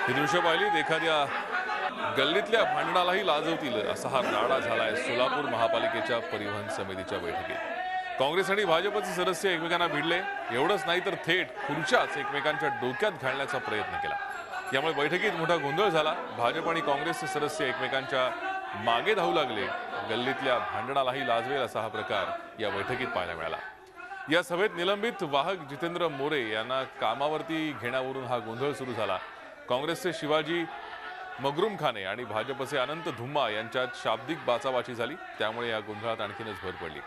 ही दृश्य पाहिली एखाद्या गल्लीतल्या भांडणालाही लाजवतील असा हा राडा झालाय सोलापूर महापालिकेच्या परिवहन समितीच्या बैठकीत। काँग्रेस आणि भाजपचे सदस्य एकमेकांना भिडले, एवढंच नाही तर थेट खुर्च्याच एकमेकांच्या डोक्यात घालण्याचा प्रयत्न केला। यामुळे बैठकीत मोठा गोंधळ झाला। भाजप आणि काँग्रेसचे सदस्य एकमेकांच्या मागे धावू लागले। गल्लीतल्या भांडणालाही लाजवेल असा हा प्रकार या बैठकीत पाहायला मिळाला। या सभेत निलंबित वाहक जितेंद्र मोरे यांना कामावरती घेण्यावरून हा गोंधळ सुरू झाला। काँग्रेसचे शिवाजी मगरुमखाने आणि भाजपचे अनंत धुम्मा यांच्यात शाब्दिक बाचाबाची झाली, त्यामुळे या गोंधळात आणखीनच भर पडली।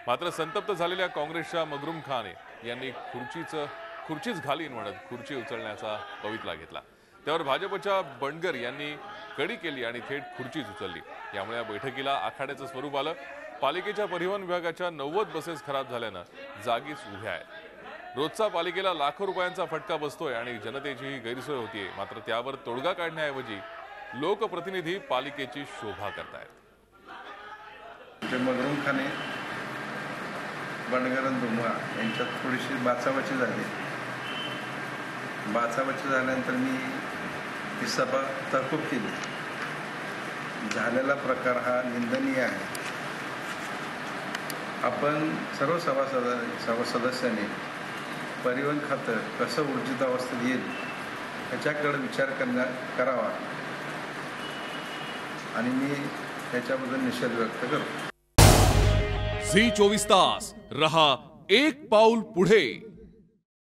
मात्र संतप्त झालेल्या काँग्रेसच्या मगरुमखाने यांनी खुर्चीच घालीन म्हणत खुर्ची उचलण्याचा पवित्रा घेतला। त्यावर भाजपच्या बंडगर यांनी कडी केली आणि थेट खुर्चीच उचलली। यामुळे या बैठकीला आखाड्याचं स्वरूप आलं। पालिकेच्या परिवहन विभागाच्या 90 बसेस खराब झाल्यानं जागीच उभ्या आहेत। रोजचा पालिकेला लाखो रुपयांचा फटका बसतोय आणि जनतेचीही गैरसोय होतीये। मात्र त्यावर तोडगा काढण्याऐवजी लोकप्रतिनिधी पालिकेची शोभा करतायत। मगरुमखाने बंडगर आणि धुम्मा यांच्यात थोडीशी बाचाबाची झाली। बाचाबाची झाल्यानंतर मी ही सभा तहकूब केली। झालेला प्रकार हा निंदनीय आहे। आपण सर्व सदस्यांनी परिवहन खातं कसं ऊर्जित अवस्थेत येईल याच्याकडे विचार करावा आणि मी त्याच्याबद्दल निषेध व्यक्त करतो। झी 24 तास रहा एक पाऊल पुढे।